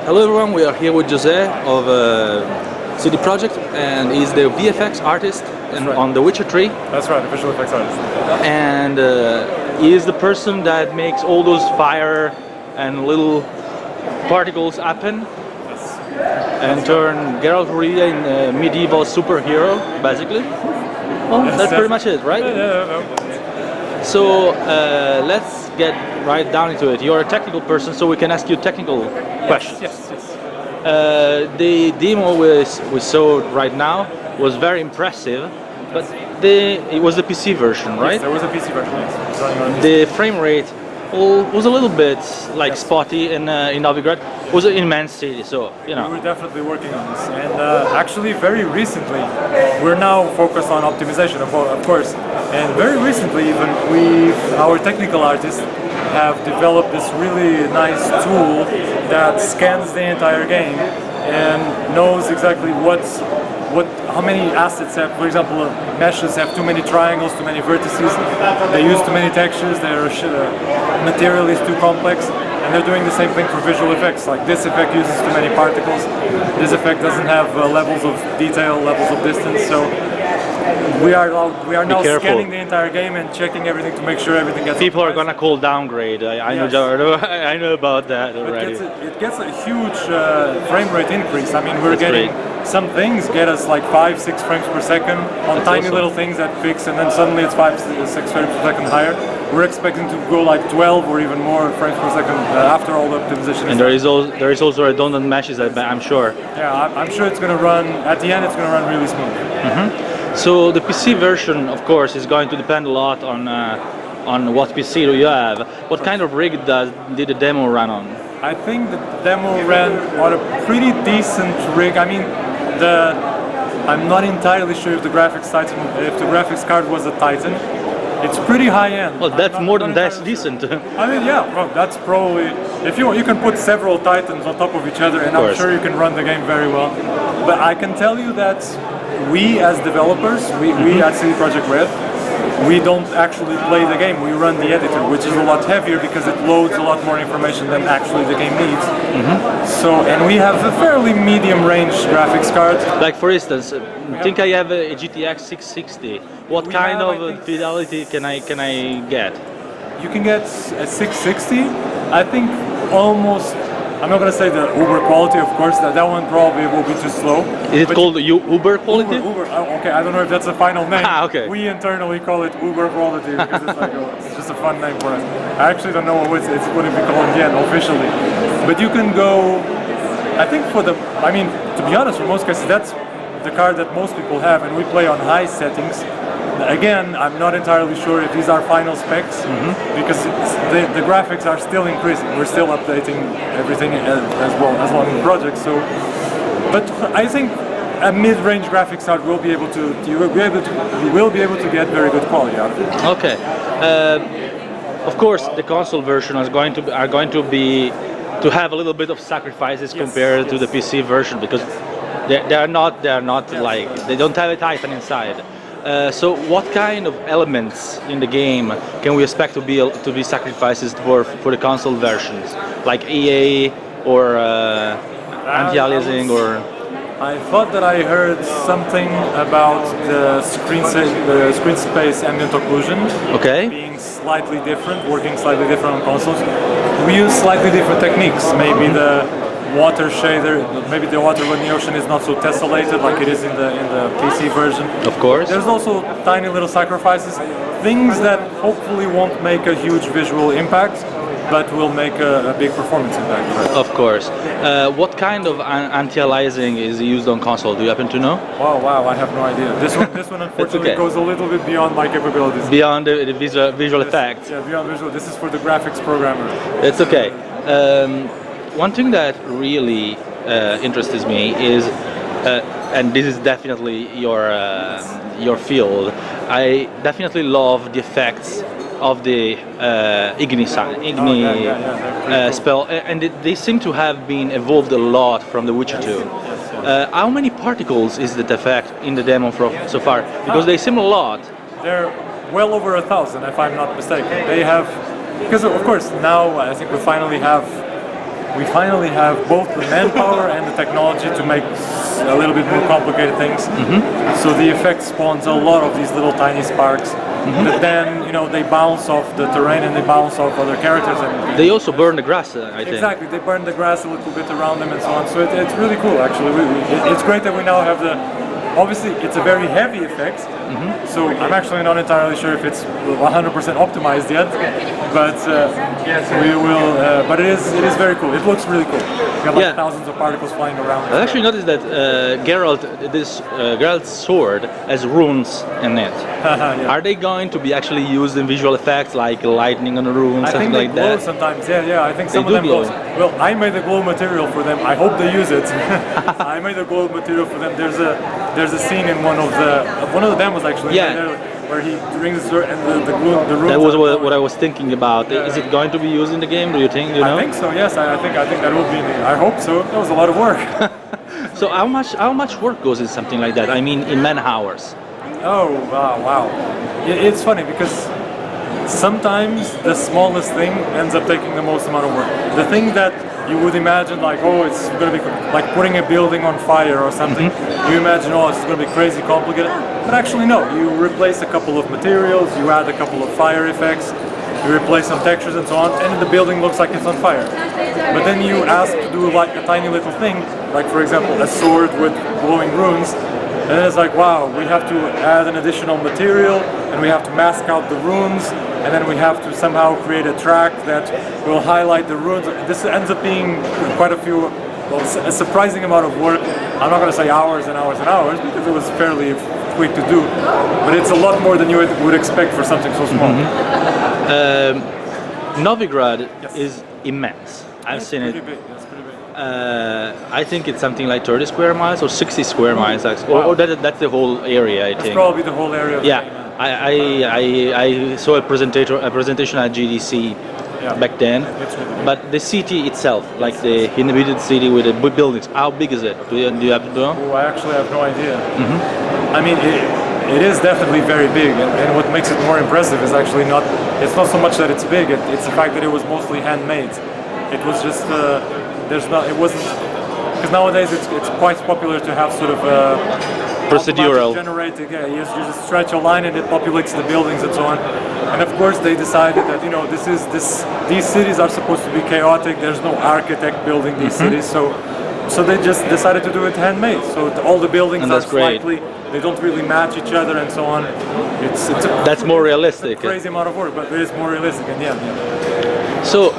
Hello everyone, we are here with Jose of CD Projekt, and he's the VFX artist on The Witcher 3. That's right, the visual effects artist. And he is the person that makes all those fire and little particles happen. Yes. And turn Geralt of Rivia in a medieval superhero, basically. Well, Yes, that's pretty much it, right? Yeah. So let's get right down into it. You're a technical person, so we can ask you technical questions. Yes. The demo we saw right now was very impressive, but it was the PC version, right? Yes, there was a PC version, yes. The frame rate was a little bit spotty in Novigrad. It was an immense city, so you know. We were definitely working on this, and actually very recently we're now focused on optimization, of course. And very recently even our technical artists have developed this really nice tool that scans the entire game and knows exactly how many assets have. For example, meshes have too many triangles, too many vertices, they use too many textures, their material is too complex, and they're doing the same thing for visual effects. Like this effect uses too many particles, this effect doesn't have levels of detail, levels of distance, so we are now scanning the entire game and checking everything to make sure everything gets People optimized. are gonna call downgrade. I know. I know about that already. It gets a huge frame rate increase. I mean, we're That's getting great. some things get us like 5-6 frames per second on That's tiny awesome. little things that fix, and then suddenly it's 5-6 frames per second higher. We're expecting to go like 12 or even more frames per second after all the optimization. And there is also redundant meshes, I'm sure. Yeah, I'm sure it's going to run. At the end, it's going to run really smooth. So the PC version, of course, is going to depend a lot on what PC do you have. What kind of rig did the demo run on? I think the demo ran on a pretty decent rig. I mean, I'm not entirely sure if the graphics card was a Titan. It's pretty high end. Well, that's more than that's decent. I mean, yeah, well, that's probably, if you can put several Titans on top of each other, and I'm sure you can run the game very well. But I can tell you that we as developers, we at CD Projekt Red, we don't actually play the game, we run the editor, which is a lot heavier because it loads a lot more information than actually the game needs. So, and we have a fairly medium range graphics card. Like for instance, I think I have a GTX 660. What kind of fidelity can I get? You can get a 660, I think almost. I'm not going to say the Uber quality, of course, that one probably will be too slow. Is it called Uber quality? Uber, okay, I don't know if that's a final name. Okay. We internally call it Uber quality because it's just a fun name for us. I actually don't know what it's going to be called yet officially. But you can go, I think to be honest, for most cases, that's the card that most people have, and we play on high settings. Again, I'm not entirely sure if these are final specs because the graphics are still increasing. We're still updating everything as long as the project. So, but I think a mid-range graphics card will be able to you will be able to get very good quality out of it. Okay. Of course, the console version are going to have a little bit of sacrifices compared to the PC version because they don't have a Titan inside. So what kind of elements in the game can we expect to be sacrifices for the console versions, like EA or anti-aliasing or? I thought that I heard something about the screen space ambient occlusion being slightly different, working slightly different on consoles. We use slightly different techniques. Maybe the water shader, maybe the water in the ocean is not so tessellated like it is in the PC version. Of course. There's also tiny little sacrifices, things that hopefully won't make a huge visual impact, but will make a big performance impact. Of course. What kind of anti-aliasing is used on console? Do you happen to know? Wow, I have no idea. This one unfortunately goes a little bit beyond my capabilities. Beyond the visual effects. Yeah, beyond visual. This is for the graphics programmer. It's okay. One thing that really interests me is, and this is definitely your field, I definitely love the effects of the Igni spell, and they seem to have been evolved a lot from The Witcher 2. How many particles is that effect in the demo so far? Because they seem a lot. They're well over 1,000, if I'm not mistaken. They have, because of course now I think we finally have we finally have both the manpower and the technology to make a little bit more complicated things. So the effect spawns a lot of these little tiny sparks that then, you know, they bounce off the terrain and they bounce off other characters. And They also burn the grass, I think. exactly, they burn the grass a little bit around them and so on. So it's really cool, actually. It's great that we now have the. Obviously, it's a very heavy effect, so I'm actually not entirely sure if it's 100% optimized yet, but we will. But it is very cool. It looks really cool. You have like thousands of particles flying around. I actually noticed that Geralt's sword has runes in it. Are they going to be actually used in visual effects, like lightning on the runes, something like that? I think they glow sometimes. Yeah. I think some of them glow. Well, I made a glow material for them. I hope they use it. I made a glow material for them. There's a scene in one of the demos actually. Where he rings the sword and the runes. That was what I was thinking about. Is it going to be used in the game? Do you think? I think so. Yes, I think that will be. I hope so. That was a lot of work. So how much work goes in something like that? I mean, in man hours. Oh wow! It's funny because sometimes the smallest thing ends up taking the most amount of work. The thing that you would imagine like, oh, it's going to be like putting a building on fire or something. You imagine, oh, it's going to be crazy complicated. But actually, no. You replace a couple of materials, you add a couple of fire effects, you replace some textures and so on, and the building looks like it's on fire. But then you ask to do like a tiny little thing, like for example, a sword with glowing runes, and then it's like, wow, we have to add an additional material, and we have to mask out the runes, and then we have to somehow create a track that will highlight the runes. This ends up being quite a surprising amount of work. I'm not going to say hours and hours and hours, because it was fairly quick to do, but it's a lot more than you would expect for something so small. Novigrad is immense. I've seen it. Pretty big. That's pretty big. I think it's something like 30 square miles or 60 square miles, or that's the whole area. I think. Probably the whole area. I saw a presentation at GDC back then, but the city itself, like the inhabited city with the buildings, how big is it? Do you have to know? Oh, I actually have no idea. I mean, it is definitely very big, and what makes it more impressive is actually it's not so much that it's big, it's the fact that it was mostly handmade. It was just, it wasn't, because nowadays it's quite popular to have sort of procedural generated, you just stretch a line and it populates the buildings and so on. And of course they decided that, you know, these cities are supposed to be chaotic, there's no architect building these cities, so they just decided to do it handmade. So all the buildings are slightly, they don't really match each other and so on. That's more realistic. It's a crazy amount of work, but it is more realistic, and So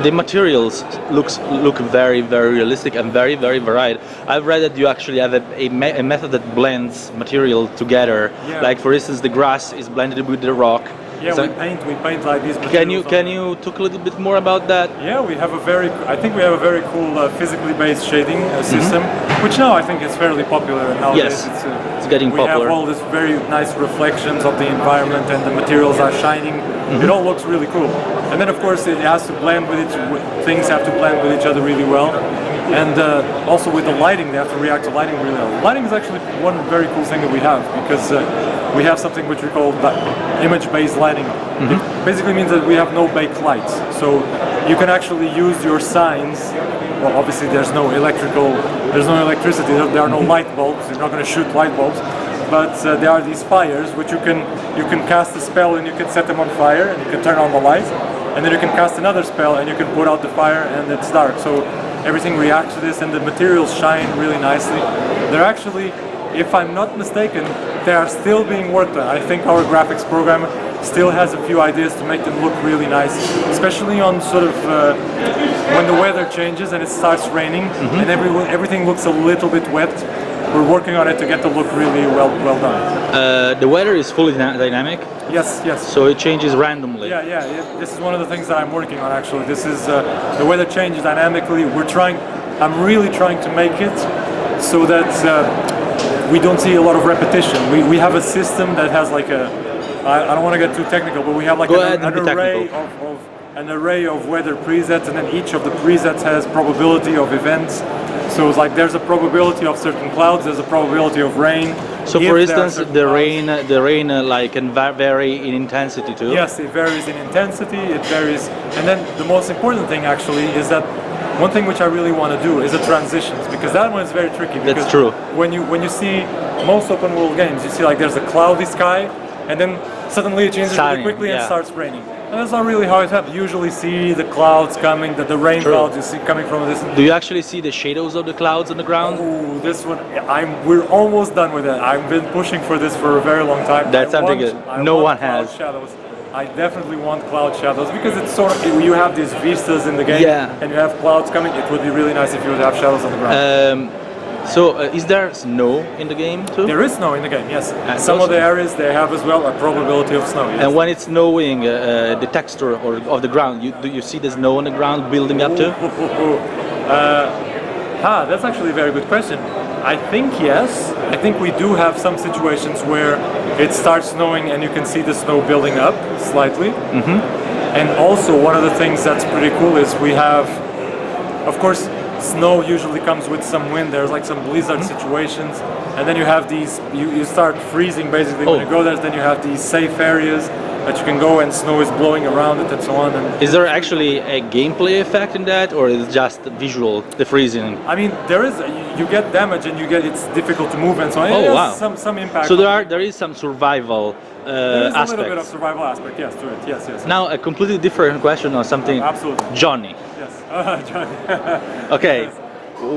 the materials look very, very realistic and very, very varied. I've read that you actually have a method that blends material together. Like for instance, the grass is blended with the rock. Yeah, so we paint like these materials. Can you talk a little bit more about that? Yeah, I think we have a very cool physically based shading system, which now I think is fairly popular. Nowadays it's getting popular. We have all these very nice reflections of the environment, and the materials are shining. It all looks really cool. And then of course it has to blend with things have to blend with each other really well. And also with the lighting, they have to react to lighting really well. Lighting is actually one very cool thing that we have, because we have something which we call image-based lighting. It basically means that we have no baked lights. So you can actually use your signs. Well, obviously there's no electricity, there are no light bulbs, you're not going to shoot light bulbs. But there are these fires which you can cast a spell and you can set them on fire, and you can turn on the light, and then you can cast another spell and you can put out the fire and it's dark. So everything reacts to this, and the materials shine really nicely. They're actually, if I'm not mistaken, they are still being worked on. I think our graphics programmer still has a few ideas to make them look really nice, especially on sort of when the weather changes and it starts raining and everything looks a little bit wet. We're working on it to get the look really well done. The weather is fully dynamic? Yes. So it changes randomly? Yeah. This is one of the things that I'm working on actually. This is, the weather changes dynamically. I'm really trying to make it so that we don't see a lot of repetition. We have a system that has like I don't want to get too technical, but we have like an array of weather presets, and then each of the presets has probability of events. So it's like there's a probability of certain clouds, there's a probability of rain, So, If for there are instance, certain the clouds. rain, like can vary in intensity too. Yes, it varies in intensity, it varies. And then the most important thing actually is that one thing which I really want to do is the transitions, because that one is very tricky. Because That's true. When you see most open world games, you see like there's a cloudy sky, and then suddenly it changes Sunny, really quickly and yeah. starts raining. And that's not really how it happens. You usually see the clouds coming, the rain True. clouds you see coming from a distance. Do you actually see the shadows of the clouds on the ground? Oh, this one, we're almost done with it. I've been pushing for this for a very long time. That's something no one cloud has. shadows. I definitely want cloud shadows because it's sort of, you have these vistas in the game, Yeah. and you have clouds coming. It would be really nice if you would have shadows on the ground. So, is there snow in the game too? There is snow in the game, yes. Some also- of the areas they have as well a probability of snow. Yes. And when it's snowing, the texture of the ground, do you see the snow on the ground building up too? That's actually a very good question. I think yes. I think we do have some situations where it starts snowing and you can see the snow building up slightly. And also one of the things that's pretty cool is we have, of course, snow usually comes with some wind. There's like some blizzard situations, and then you have these. You start freezing basically when you go there. Then you have these safe areas that you can go, and snow is blowing around it and so on. And Is there actually a gameplay effect in that, or is it just visual, the freezing? I mean, there is. You get damage, and it's difficult to move and so on. Oh, It has wow. Some impact. So there is some survival there is a little bit of aspects. survival aspect, yes, to it. Yes. Now a completely different question on something. Absolutely. Johnny. Yes. Johnny. Okay. Yes.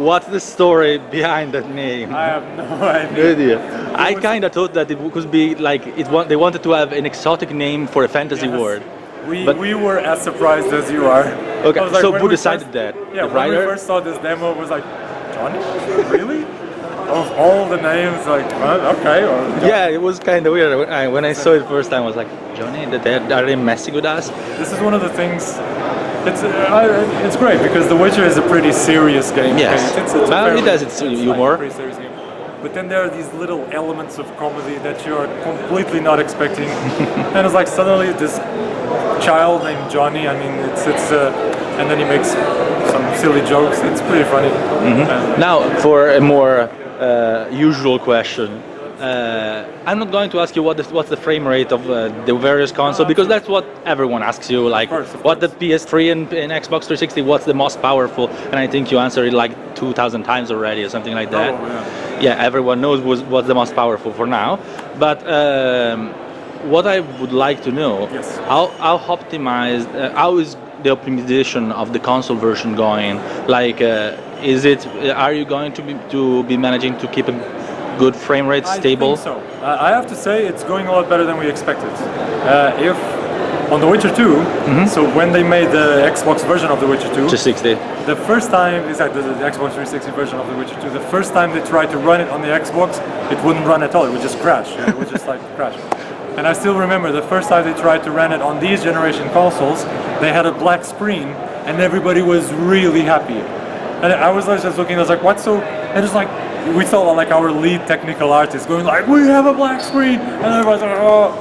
What's the story behind that name? I have no idea. No idea. I kind of thought that it could be like they wanted to have an exotic name for a fantasy Yes. word. We were as surprised as you are. Okay, I was like, so when who we decided first- that? Yeah, The when we writer? first saw this demo, it was like, Johnny? Really? Of all the names, like, okay. Or, Yeah, it was kind of weird. When I saw it first time, I was like, Johnny, are they messing with us? This is one of the things. It's great because The Witcher is a pretty serious game. Yes. It's Well, fairly- it has its like humor. a pretty serious game. But then there are these little elements of comedy that you are completely not expecting, and it's like suddenly this child named Johnny. I mean, and then he makes some silly jokes. It's pretty funny. Now, for a more usual question, I'm not going to ask you what's the frame rate of the various consoles, because that's what everyone asks you. Like, Of what the course. PS3 and Xbox 360, what's the most powerful? And I think you answered it like 2,000 times already, or something like that. Oh, Yeah, everyone knows what's the most powerful for now. But what I would like to know, Yes. how optimized, how is the optimization of the console version going? Like, are you going to be managing to keep a good frame rate stable? I think so. I have to say it's going a lot better than we expected. If on The Witcher 2, so when they made the Xbox version of The Witcher 2, 260. the first time, exactly, the Xbox 360 version of The Witcher 2, the first time they tried to run it on the Xbox, it wouldn't run at all, it would just crash. It would just like crash. And I still remember the first time they tried to run it on these generation consoles, they had a black screen and everybody was really happy. And I was just looking, I was like, what's so, and it's like, we saw like our lead technical artist going like, we have a black screen, and everybody's like, oh,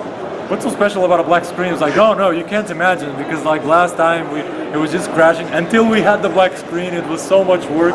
what's so special about a black screen? It's like, no, you can't imagine, because like last time it was just crashing. Until we had the black screen, it was so much work.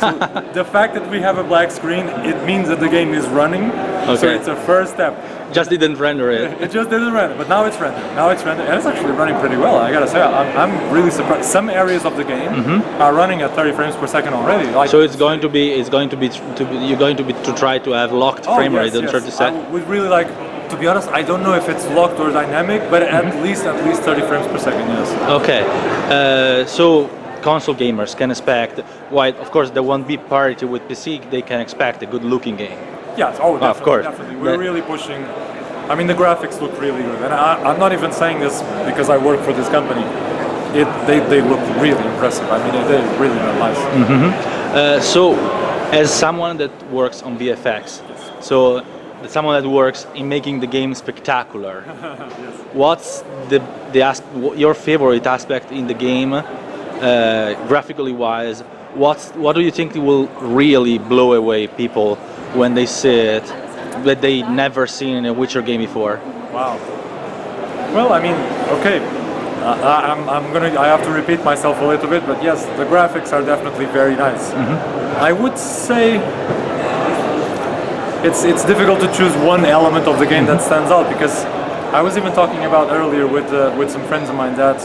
So the fact that we have a black screen, it means that the game is running. So Okay. it's a first step. Just didn't render it. It just didn't render, but now it's rendered. And it's actually running pretty well. I gotta say, I'm really surprised. Some areas of the game are running at 30 frames per second already. Like, So you're going to try to have locked frame rate on 30 I seconds. would really like. To be honest, I don't know if it's locked or dynamic, but at least 30 frames per second. Yes. Okay, so console gamers can expect, while of course there won't be parity with PC, they can expect a good-looking game. Yes. Oh, definitely, of course. Definitely. We're really pushing. I mean, the graphics look really good, and I'm not even saying this because I work for this company. They look really impressive. I mean, they really look nice. So, as someone that works on VFX, so someone that works in making the game spectacular, what's your favorite aspect in the game, graphically wise? What do you think will really blow away people when they see it that they never seen in a Witcher game before? Wow. Well, I mean, okay. I have to repeat myself a little bit, but yes, the graphics are definitely very nice. I would say it's difficult to choose one element of the game that stands out, because I was even talking about earlier with some friends of mine that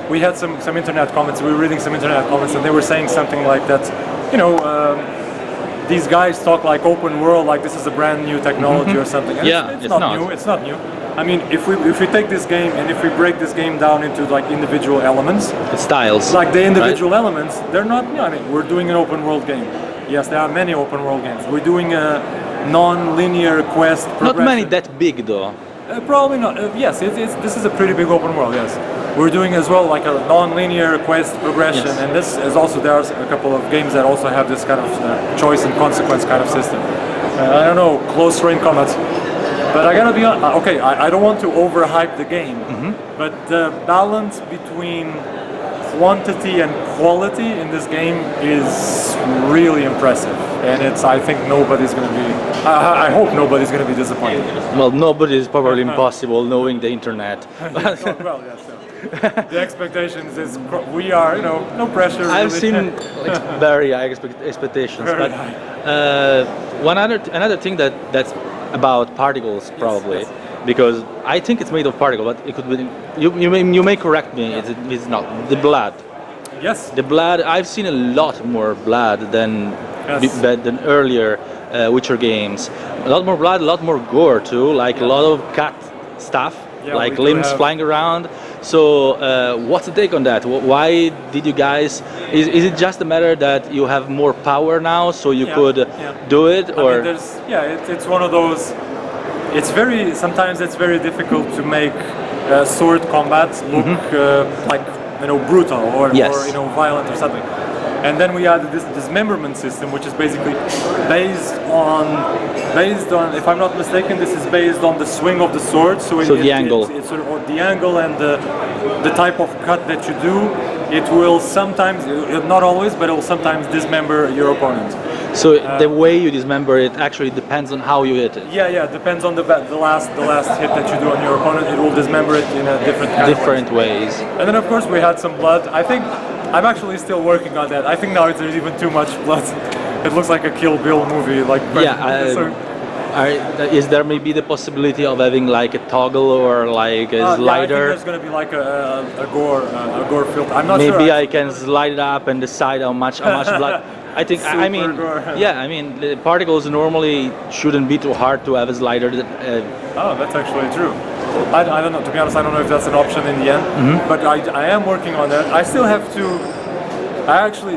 we had some internet comments. We were reading some internet comments, and they were saying something like that. You know, these guys talk like open world, like this is a brand new technology or something. And it's not new. It's not new. I mean, if we take this game and if we break this game down into like individual elements, It's styles. like the individual elements, they're not new. I mean, we're doing an open world game. Yes, there are many open world games. We're doing a non-linear quest progression. Not many that big though. Probably not. Yes, this is a pretty big open world. Yes, we're doing as well like a non-linear quest progression, Yes. and this is also, there are a couple of games that also have this kind of choice and consequence kind of system. I don't know, close range combat. But I gotta be honest, okay, I don't want to overhype the game, but the balance between quantity and quality in this game is really impressive. And I think nobody's gonna be, I hope nobody's gonna be disappointed. Well, nobody is probably impossible knowing the internet. Well, yes, so. The expectations is, we are, you know, no pressure. I've really. seen like, very high expectations. Very But high. another thing that's about particles probably, yes. because I think it's made of particle, but it could be. You may correct me. It's not the blood. Yes. The blood. I've seen a lot more blood than than earlier Witcher games. A lot more blood, a lot more gore too. Like a lot of cut stuff, like limbs flying around. So what's the take on that? Why did you guys? Is it just a matter that you have more power now, so you could do it, or? I mean, it's one of those. Sometimes it's very difficult to make sword combat look like, you know, brutal or you know, violent or something. And then we added this dismemberment system, which is basically based on, if I'm not mistaken, this is based on the swing of the sword. So the angle. It's sort of the angle and the type of cut that you do. It will sometimes, not always, but it will sometimes dismember your opponent. So the way you dismember it actually depends on how you hit it. Yeah, it depends on the last hit that you do on your opponent. It will dismember it in a different ways. And then of course we had some blood. I think I'm actually still working on that. I think now there's even too much blood. It looks like a Kill Bill movie. Like is there maybe the possibility of having like a toggle or like a slider? I think there's going to be like a gore filter. I'm not sure. Maybe I can slide it up and decide how much blood. I think. I mean, gore. I mean, the particles normally shouldn't be too hard to have a slider. Oh, that's actually true. I don't know. To be honest, I don't know if that's an option in the end. But I am working on that. I still have to.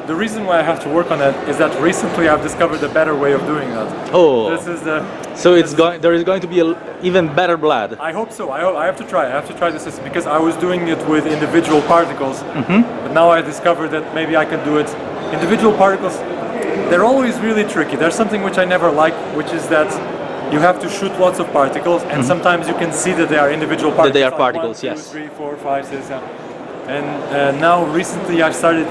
The reason why I have to work on that is that recently I've discovered a better way of doing that. Oh. This is the. So there is going to be even better blood. I hope so. I have to try. I have to try this system because I was doing it with individual particles, but now I discovered that maybe I can do it. Individual particles, they're always really tricky. There's something which I never like, which is that you have to shoot lots of particles, and sometimes you can see that they are individual particles. That they are like particles, 1, 2, yes. 3, 4, 5, 6, 7. And now recently I started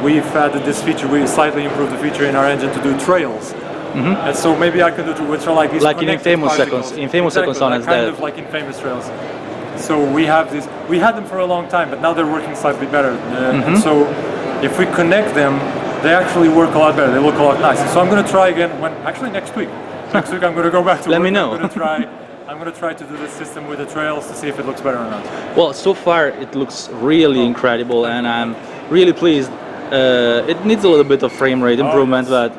we've added this feature, we slightly improved the feature in our engine to do trails. And so maybe I can do which are like these like in Infamous particles. Infamous Second Son is kind of like Infamous trails. So we have this. We had them for a long time, but now they're working slightly better. And so if we connect them, they actually work a lot better. They look a lot nicer. So I'm going to try again. Next week. Next week I'm going to go back to. Let me know. I'm going to try to do this system with the trails to see if it looks better or not. Well, so far it looks really incredible, and I'm really pleased. It needs a little bit of frame rate improvement, but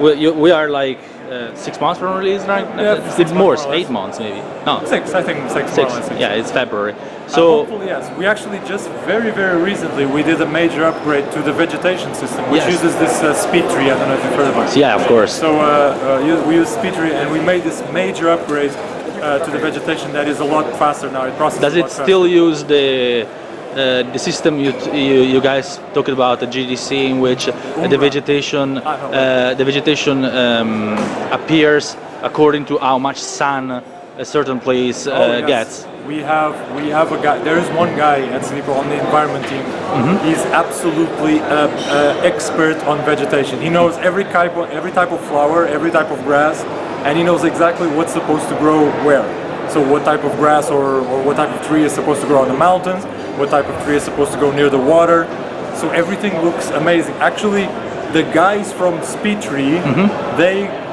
we are like 6 months from release, right? Yeah, 6 more, 8 months maybe. No, 6. I think 6. 6. Yeah, it's February. So hopefully, yes. We actually just very recently we did a major upgrade to the Vegetation system, which uses this speed tree. I don't know if you've heard about it. Yeah, of course. So we use speed tree, and we made this major upgrade to the Vegetation that is a lot faster now. It processes. Does it still use the system you guys talked about, the GDC, in which the vegetation appears according to how much sun a certain place gets? We have a guy. There is one guy at Sleeper on the environment team. He's absolutely expert on vegetation. He knows every type of flower, every type of grass, and he knows exactly what's supposed to grow where. So what type of grass or what type of tree is supposed to grow on the mountains, what type of tree is supposed to go near the water. So everything looks amazing. Actually, the guys from Speed Tree,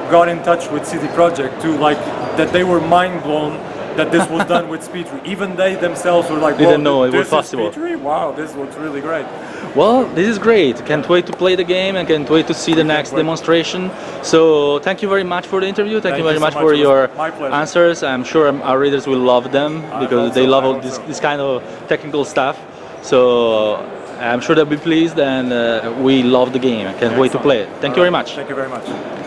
got in touch with CD Projekt to like that they were mind blown that this was done with speed tree. Even they themselves were like, didn't know it was this is possible. speed tree? Wow, this looks really great. Well, this is great. Can't wait to play the game and can't wait to see the next demonstration. So thank you very much for the interview. Thank you very so much much. for It was your my pleasure. answers. I'm sure our readers will love them because they love all so. this kind of technical stuff. So I'm sure they'll be pleased and we love the game. I can't wait to play it. Thank you very much. Thank you very much.